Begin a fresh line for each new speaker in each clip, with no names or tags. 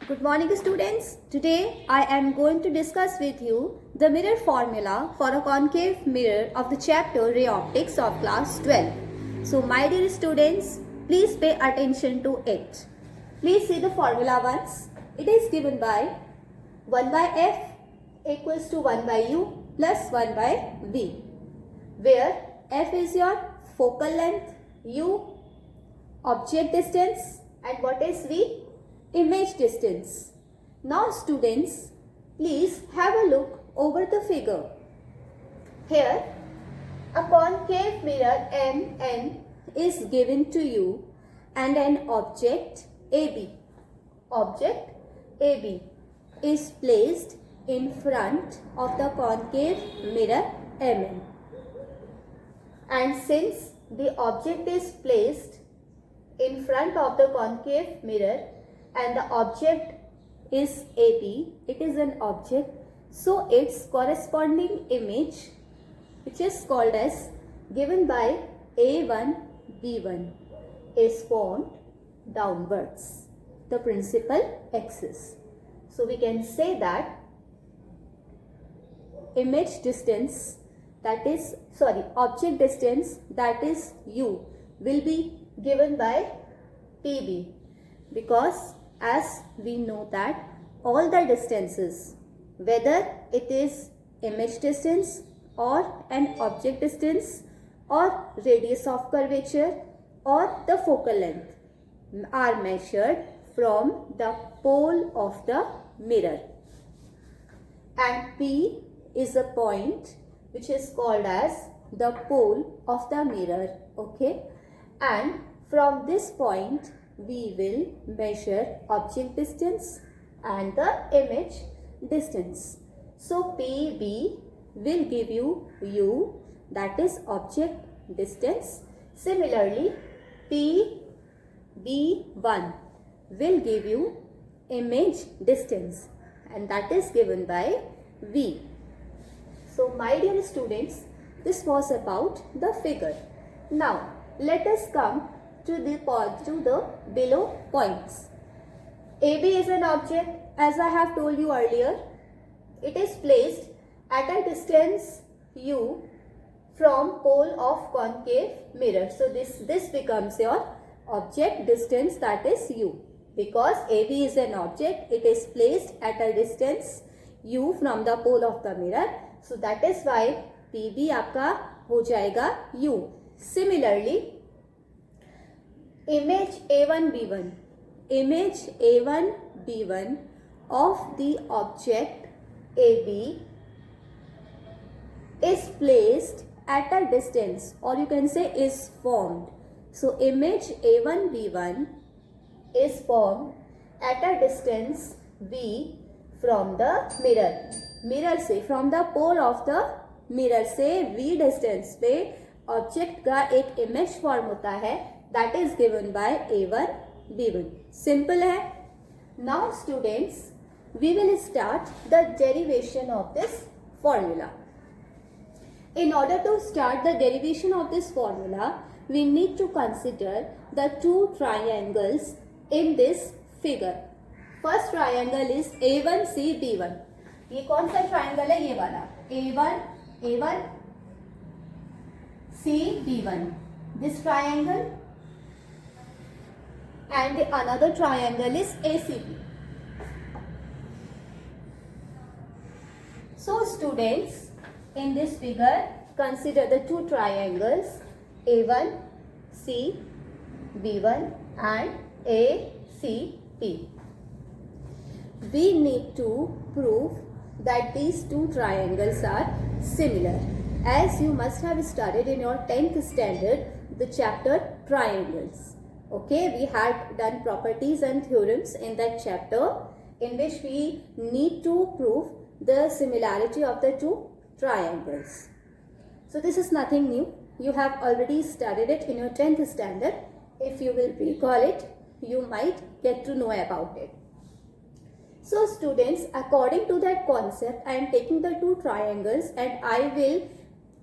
Good morning students. Today I am going to discuss with you the mirror formula for a concave mirror of the chapter Ray Optics of class 12. So my dear students, please pay attention to it. Please see the formula once. It is given by 1 by f equals to 1 by u plus 1 by v, where f is your focal length, u object distance, and what is v? Image distance. Now students, please have a look over the figure. Here, a concave mirror MN is given to you and an object AB. Object AB is placed in front of the concave mirror MN. And since the object is placed in front of the concave mirror and the object is AB, it is an object, so its corresponding image, which is called as given by A1 B1, is formed downwards, the principal axis. So we can say that object distance, that is u, will be given by PB, because as we know that all the distances, whether it is image distance or an object distance or radius of curvature or the focal length, are measured from the pole of the mirror, and P is a point which is called as the pole of the mirror. Okay, and from this point we will measure object distance and the image distance. So PB will give you u, that is object distance. Similarly, PB1 will give you image distance, and that is given by V. So my dear students, this was about the figure. Now let us come to the below points. AB is an object, as I have told you earlier. It is placed at a distance u from pole of concave mirror. So this becomes your object distance, that is u. Because AB is an object, it is placed at a distance u from the pole of the mirror. So that is why PB आपका हो जाएगा u. Similarly, image A1 B1 of the object AB is placed at a distance, or you can say is formed. So image A1 B1 is formed at a distance V from the mirror से, from the pole of the mirror से V distance पे object का एक image form होता है, that is given by A1 B1. Simple है. Now students, we will start the derivation of this formula. In order to start the derivation of this formula, we need to consider the two triangles in this figure. First triangle is A1C B1. ये कौन सा triangle है? ये वाला A1 C B1. This triangle. And the another triangle is ACB. So students, in this figure, consider the two triangles A1 C B1 and ACB. We need to prove that these two triangles are similar, as you must have studied in your 10th standard the chapter triangles. Okay, we had done properties and theorems in that chapter, in which we need to prove the similarity of the two triangles. So this is nothing new. You have already studied it in your 10th standard. If you will recall it, you might get to know about it. So students, according to that concept, I am taking the two triangles and I will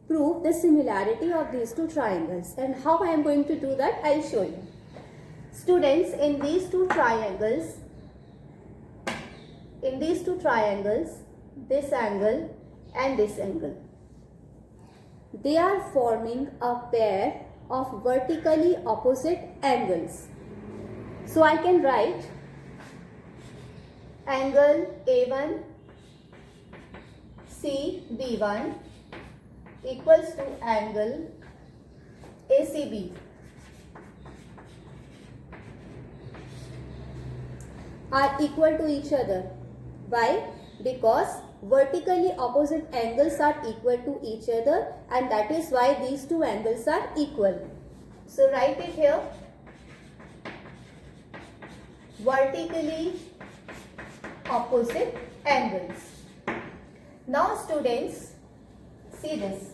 prove the similarity of these two triangles. And how I am going to do that, I will show you. Students, in these two triangles, in these two triangles, this angle and this angle. They are forming a pair of vertically opposite angles. So I can write angle A1 CB1 equals to angle ACB. Are equal to each other. Why? Because vertically opposite angles are equal to each other, and that is why these two angles are equal. So write it here. Vertically opposite angles. Now students, see this.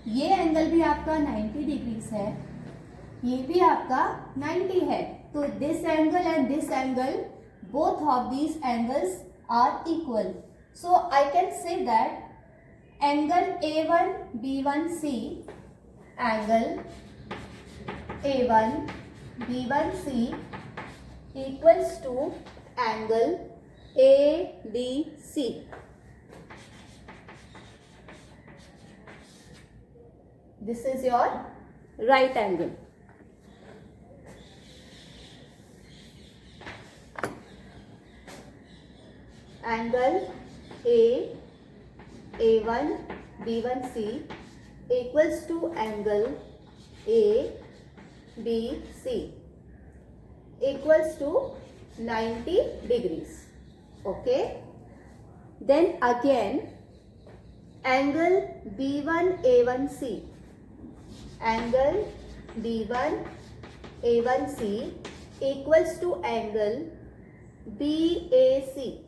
ये angle भी आपका 90 degrees है, ये भी आपका 90 है. तो this angle and this angle, both of these angles are equal. So I can say that angle A1 B1C, angle A1 B1C equals to angle ABC. This is your right angle. Angle A1 B1C equals to angle ABC equals to 90 degrees. Okay. Then again angle B1 A1C, angle B1 A1C equals to angle BAC.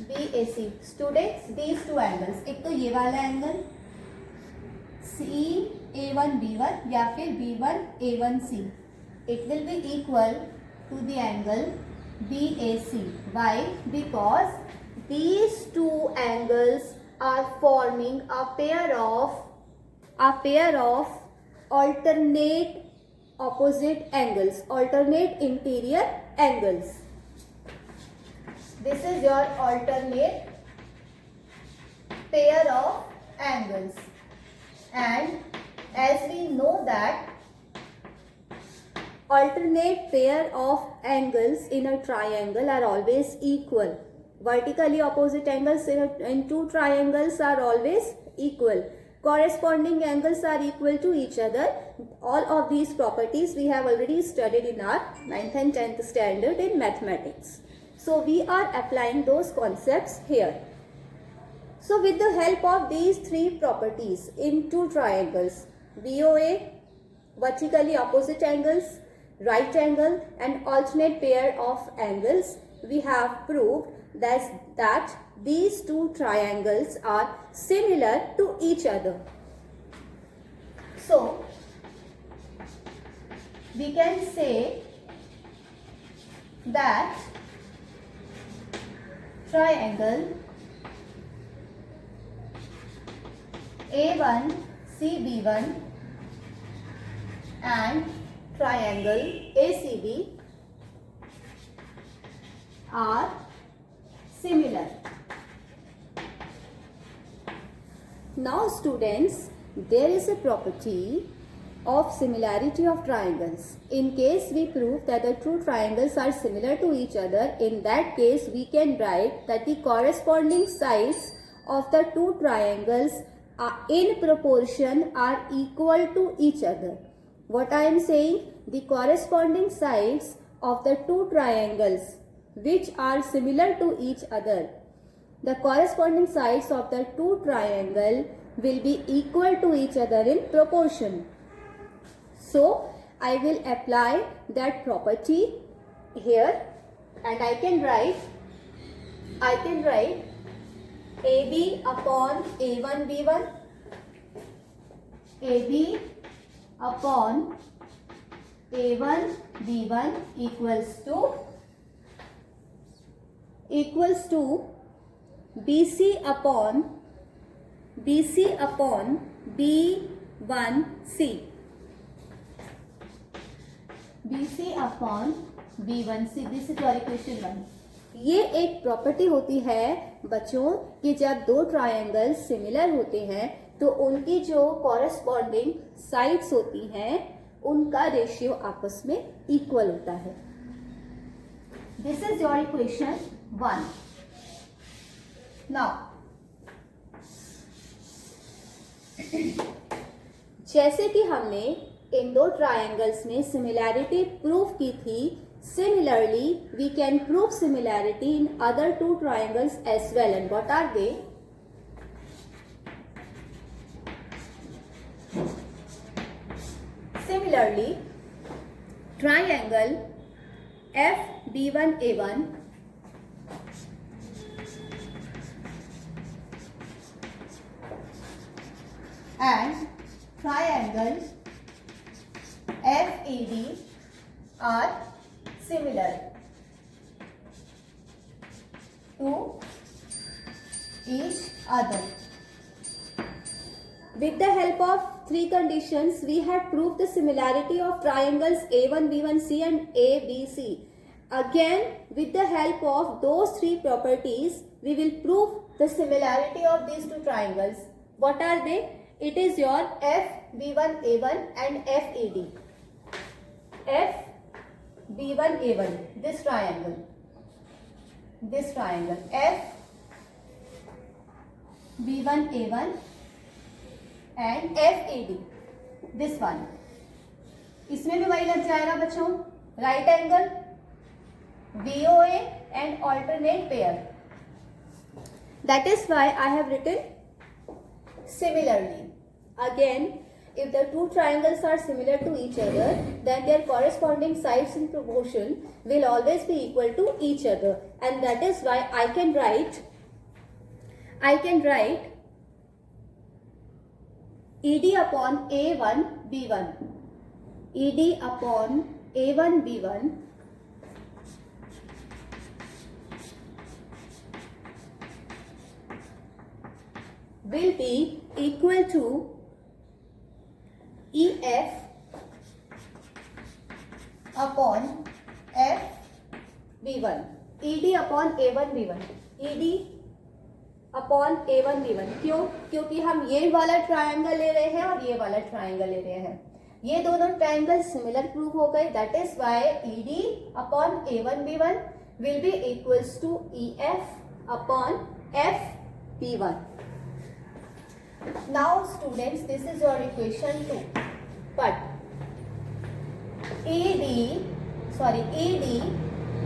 BAC. Students, these two angles, एक तो ये वाला angle CA1B1 या फिर B1A1C, it will be equal to the angle BAC. Why? Because these two angles are forming a pair of alternate opposite angles, alternate interior angles. This is your alternate pair of angles, and as we know that alternate pair of angles in a triangle are always equal. Vertically opposite angles in two triangles are always equal. Corresponding angles are equal to each other. All of these properties we have already studied in our 9th and 10th standard in mathematics. So we are applying those concepts here. So with the help of these three properties in two triangles, VOA, vertically opposite angles, right angle and alternate pair of angles, we have proved that these two triangles are similar to each other. So we can say that triangle A1 CB1 and triangle ACB are similar. Now students, there is a property of similarity of triangles. In case we prove that the two triangles are similar to each other, in that case we can write that the corresponding sides of the two triangles are in proportion are equal to each other. What I am saying, the corresponding sides of the two triangles which are similar to each other, the corresponding sides of the two triangle will be equal to each other in proportion. So I will apply that property here, and I can write AB upon A1 B1, AB upon A1 B1 equals to BC upon B1C. BC upon B1C. This is your equation 1. ये एक property होती है बच्चों कि जब दो triangle similar होते हैं तो उनकी जो कॉरेस्पॉन्डिंग साइड्स होती हैं उनका रेशियो आपस में इक्वल होता है. This is your equation 1. Now जैसे कि हमने इन दो ट्रायंगल्स में सिमिलैरिटी प्रूव की थी, similarly we can prove similarity in other two triangles as well. And what are they? Similarly, triangle FB1A1 and triangle FAD are similar to each other. With the help of three conditions, we have proved the similarity of triangles A1, B1, C and ABC. Again, with the help of those three properties, we will prove the similarity of these two triangles. What are they? It is your FB1A1 and FAD. FB1A1, this triangle, FB1A1 and FAD, this one. इसमें भी वही लग जाएगा बच्चों, right angle, VOA and alternate pair. That is why I have written similarly. Again, if the two triangles are similar to each other, then their corresponding sides in proportion will always be equal to each other, and that is why I can write ED upon A1 B1, ED upon A1 B1 will be equal to EF upon FB1, ED upon A1 B1, ED upon A1 B1. क्यों? क्योंकि हम ये वाला triangle ले रहे हैं और ये वाला ट्रायंगल ले रहे हैं. ये दोनों ट्रायंगल सिमिलर प्रूव हो गए. That is why ED upon A1 B1 will be equals to EF upon FB1. Now students, this is your equation 2. But ED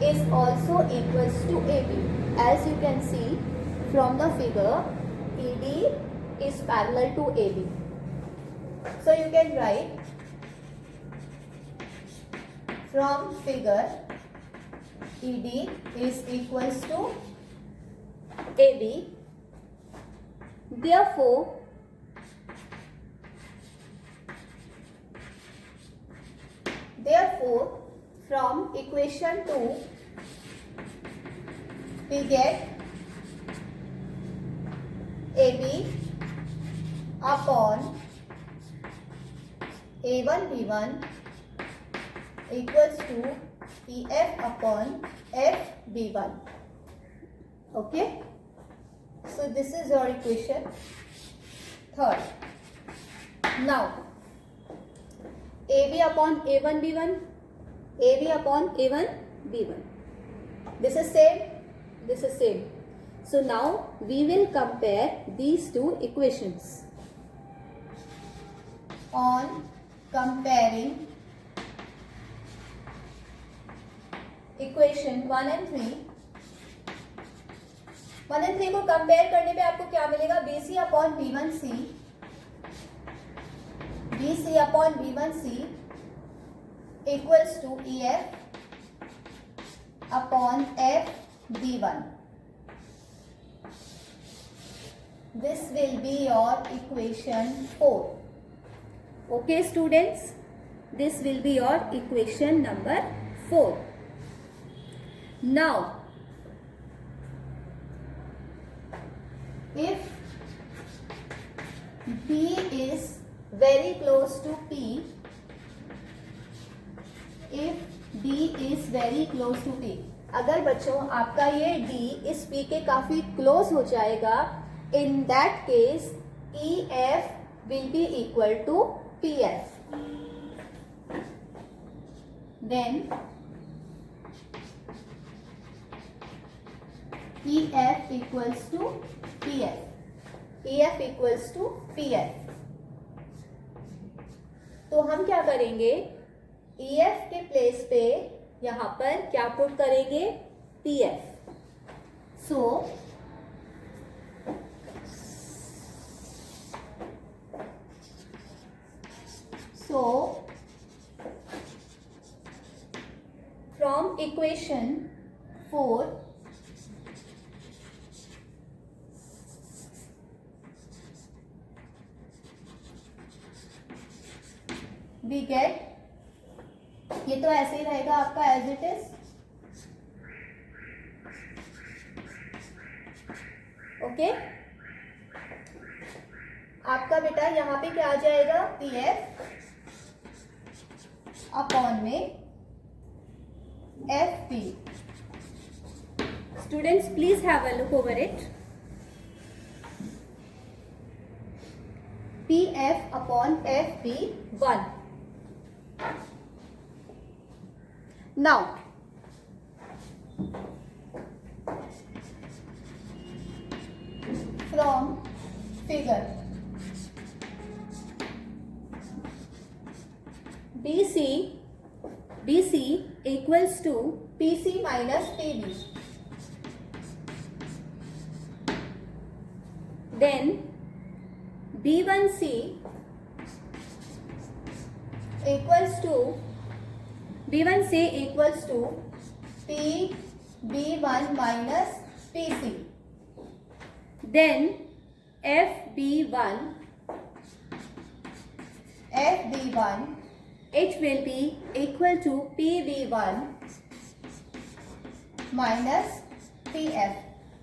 is also equals to AB. As you can see from the figure, ED is parallel to AB. So you can write from figure ED is equals to AB. Therefore, from equation 2 we get AB upon A1 B1 equals to EF upon FB1. Okay, so this is your equation 3rd. Now AB upon A1 B1, AB upon A1 B1, this is same. So now we will compare these two equations. On comparing equation 1 and 3 को compare करने पे आपको क्या मिलेगा? BC upon B1C equals to EF upon FB1. This will be your equation 4. Okay students, this will be your equation number 4. Now, if B is very close to P, if B is very close to P, अगर बच्चों आपका ये D इस P के काफी close हो जाएगा, in that case EF will be equal to PF. Then EF equals to PF. EF equals to PF. तो हम क्या करेंगे, EF के प्लेस पे यहाँ पर क्या पुट करेंगे, PF. So from equation 4 we get, ये तो ऐसे ही रहेगा आपका एज इट इज. ओके, आपका बेटा यहाँ पे क्या आ जाएगा, PF अपॉन में FP. Students, please have a look over it. PF upon FP 1. Now from figure BC equals to PC minus PB. Then B1C equals to PB1 minus PC. Then FB1 it will be equal to PB1 minus PF.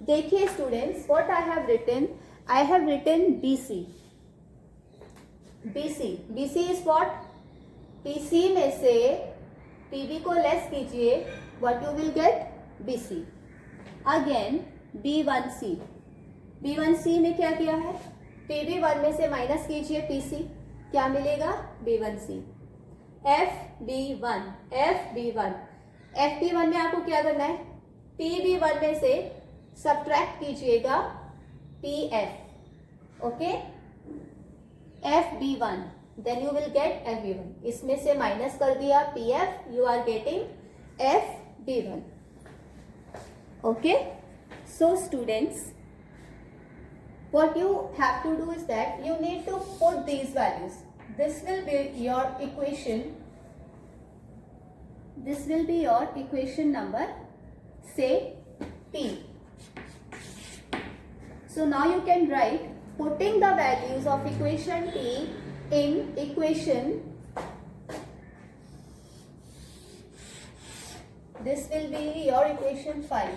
देखिए students, what I have written BC is what? PC में से PB को less कीजिए, what you will get, BC. Again B1C में क्या किया है, PB1 में से माइनस कीजिए PC, क्या मिलेगा, B1C. FB1 FB1 में आपको क्या करना है, PB1 में से सब्ट्रैक्ट कीजिएगा PF. Okay, FB1 then you will get FB1. इसमें से माइनस कर दिया PF, you are getting FB1. Okay, so students, what you have to do is that you need to put these values. This will be your equation number, say P. So now you can write, putting the values of equation P in equation, this will be your equation 5.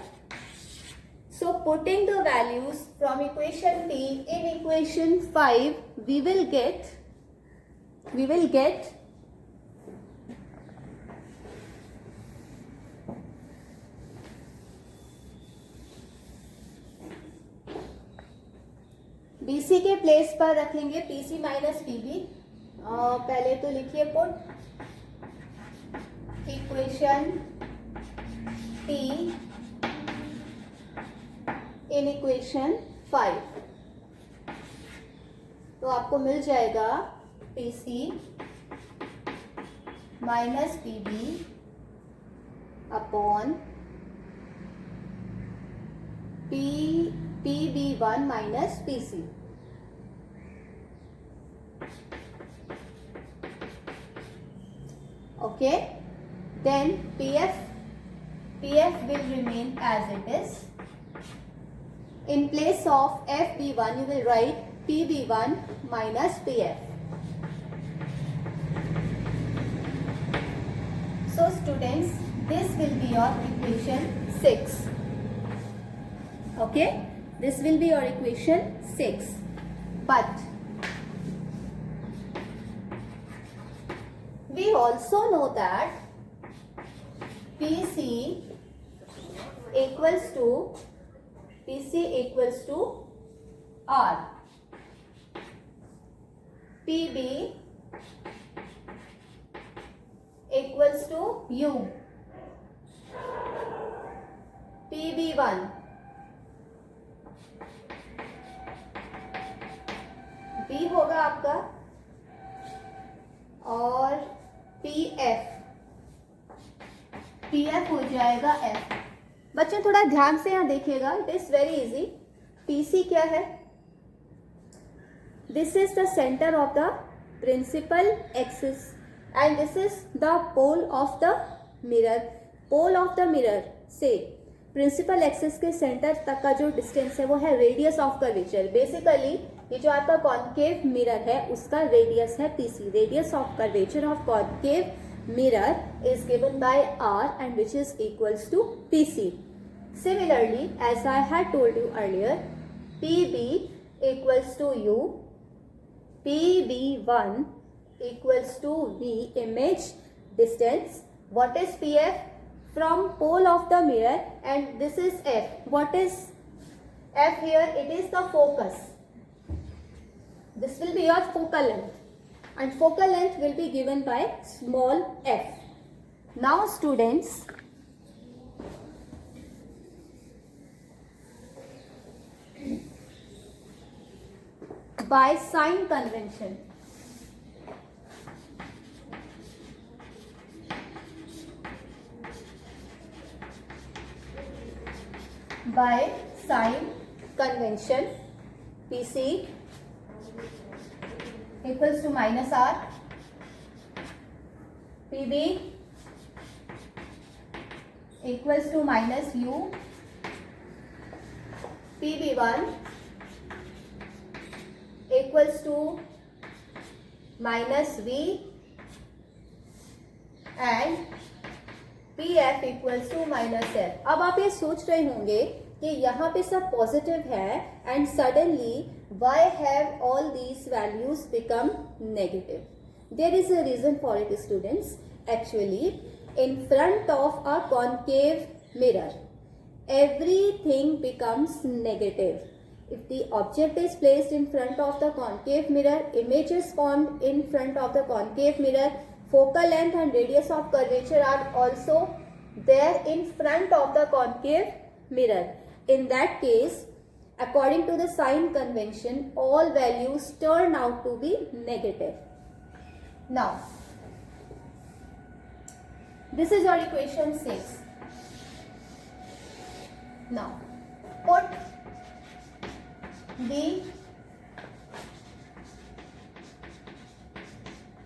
So putting the values from equation P in equation 5, we will get BC के place पर रखेंगे PC minus PB. पहले तो लिखिए put equation P in equation 5. तो आपको मिल जाएगा PC minus PB upon PB1 minus PC. Okay, then PF will remain as it is. In place of FB1, you will write PB1 minus PF. So students, this will be your equation 6. Okay, this will be your equation 6. But we also know that PC equals to PC equals to R. PB equals to U. PB1 B होगा आपका और PF हो जाएगा F. बच्चों थोड़ा ध्यान से यहाँ देखिएगा, it is very easy. PC क्या है? This is the centre of the principal axis and this is the pole of the mirror. Pole of the mirror से प्रिंसिपल एक्सिस के सेंटर तक का जो डिस्टेंस है वो है रेडियस ऑफ कर्वेचर. बेसिकली ये जो आपका कॉन्केव मिरर है उसका रेडियस है PC. Radius of curvature of concave mirror is given by R and which is equals to PC. Similarly, as I had told you earlier, PB equals to U, PB1 equals to V, image distance. What is PF? From pole of the mirror, and this is F. What is F here? It is the focus. This will be your focal length, and focal length will be given by small f. Now students, by sign convention, PC equals to minus R, PB equals to minus U, PB1 equals to minus V and PF equals to minus F. अब आप ये सोच रहे होंगे कि यहाँ पे सब पॉजिटिव है and suddenly why have all these values become negative? There is a reason for it, students. Actually, in front of a concave mirror, everything becomes negative. If the object is placed in front of the concave mirror, images formed in front of the concave mirror, focal length and radius of curvature are also there in front of the concave mirror. In that case, according to the sign convention, all values turn out to be negative. Now, this is your equation 6. Now, put the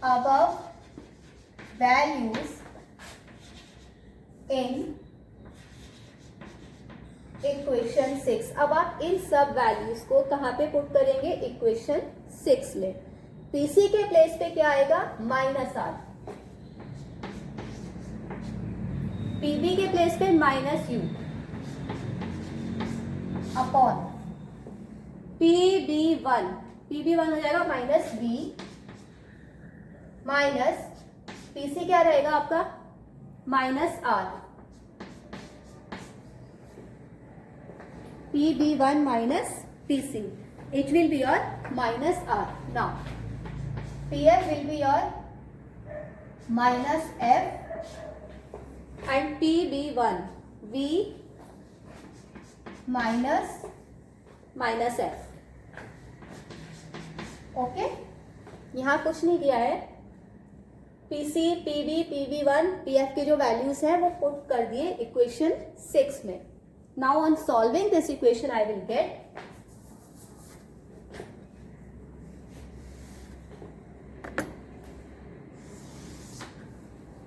above values in equation 6. अब आप इन सब values को कहां पे put करेंगे? Equation 6 में. PC के place पे क्या आएगा? Minus R. PB के प्लेस पे माइनस U अपॉन PB1 हो जाएगा माइनस B माइनस PC क्या रहेगा आपका? Minus R. PB1 minus PC. It will be your minus R. Now, PF will be your minus F and PB1 V minus F. Okay? यहाँ कुछ नहीं दिया है. PC, PB, PB1, PF के जो वैल्यूज है वो पुट कर दिए इक्वेशन 6 में. Now on solving this equation, I will get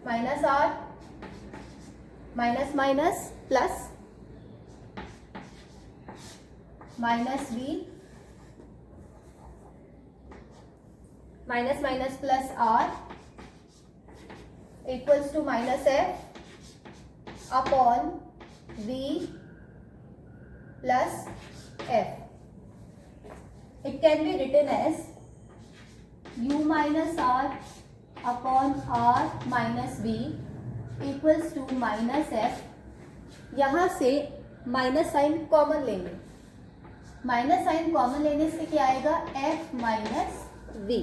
minus R minus plus minus V minus plus R equals to minus F upon V plus F. It can be written as U minus R upon R minus V equals to minus F यहाँ से minus sign common लेंगे, minus sign common लेने से क्या आएगा, F minus V,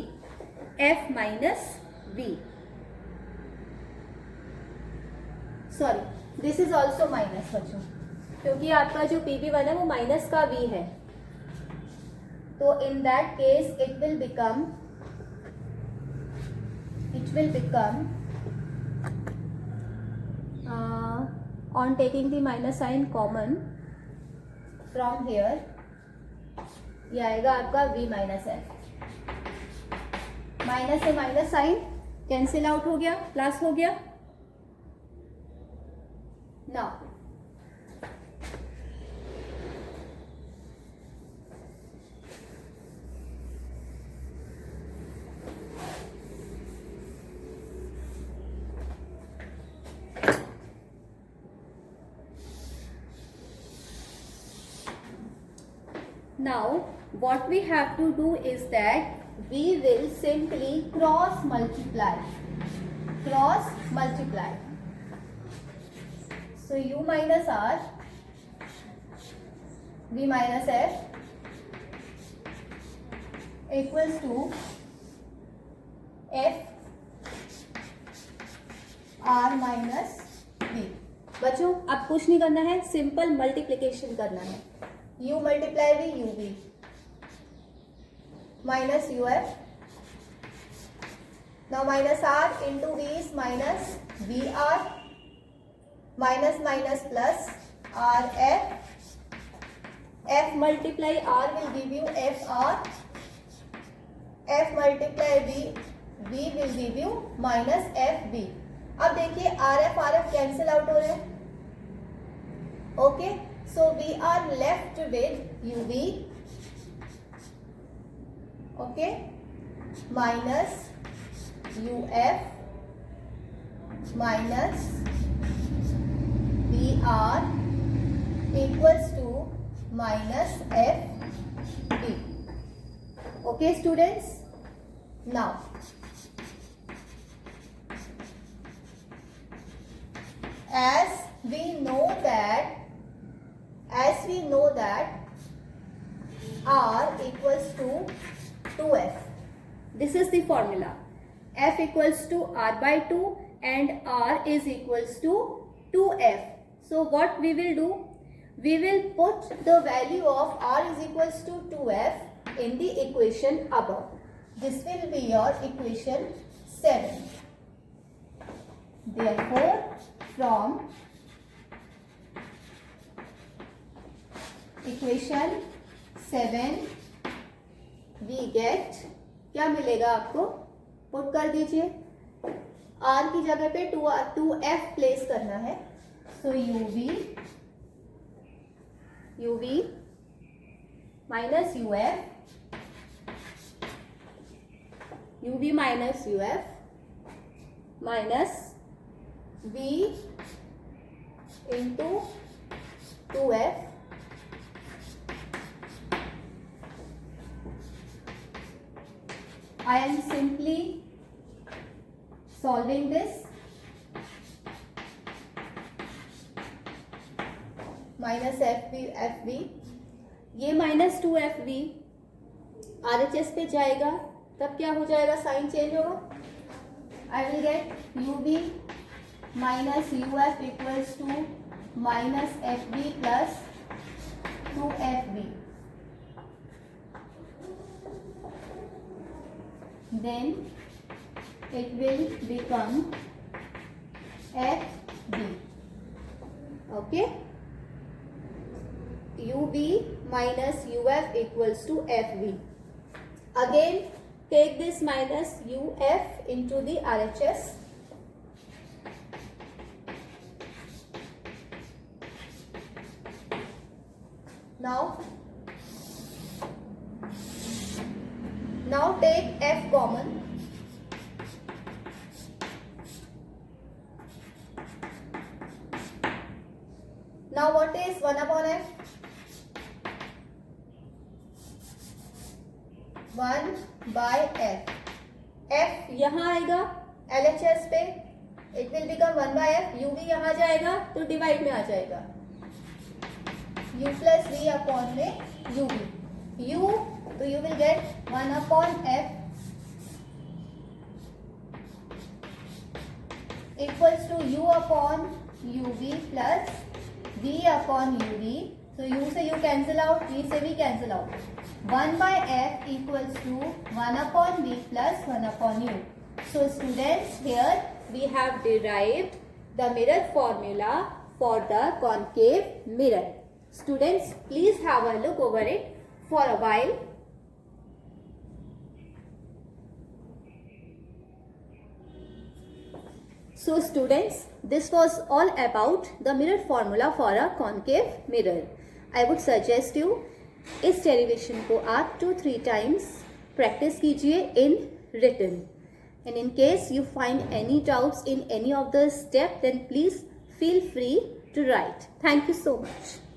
F minus V, sorry this is also minus बच्चों, क्योंकि आपका जो PV1 है वो माइनस का V है, तो in that case it will become on taking the minus sign common from here, ये आएगा आपका V माइनस एफ, माइनस से माइनस साइन कैंसिल आउट हो गया, प्लस हो गया. Now now what we have to do is that we will simply cross multiply, so u minus r, v minus f equals to f r minus v. बच्चों अब कुछ नहीं करना है, सिंपल मल्टीप्लिकेशन करना है, u multiply v u v minus uf, now minus r into v is minus vr, minus minus plus rf, f multiply r will give you fr, f multiply v will give you minus fv. अब देखिए rf cancel out हो रहे हैं, okay, so we are left with uv, okay, minus uf minus vr equals to minus fv. Okay students, now as we know that r equals to 2f, this is the formula, f equals to r by 2 and r is equals to 2f. So what we will do, we will put the value of r is equals to 2f in the equation above. This will be your equation 7. Therefore from equation 7 we get, क्या मिलेगा आपको, put कर दीजिए, r की जगह पे 2f place करना है, सो uv minus uf minus v into 2f I am simply solving this, minus fv, ये minus 2fv RHS पे जाएगा, तब क्या हो जाएगा, साइन चेंज होगा, I will get uv minus uf equals to minus fv plus 2fv. Then it will become fv. Okay, uv minus uf equals to fv. Again take this minus uf into the RHS. Now take f common. Now what is 1 upon f? 1 by f. f यहाँ आएगा LHS पे, it will become 1 by f. uv यहाँ जाएगा तो divide में आ जाएगा, u plus v upon में ub. u, so you will get 1 upon f equals to u upon ub plus v upon ub. So u से u cancel out, v से v cancel out. 1 by f equals to 1 upon v plus 1 upon u. So students, here we have derived the mirror formula for the concave mirror. Students, please have a look over it for a while. So students, this was all about the mirror formula for a concave mirror. I would suggest you इस derivation को आप 2-3 times practice कीजिए in written. And in case you find any doubts in any of the step, then please feel free to write. Thank you so much.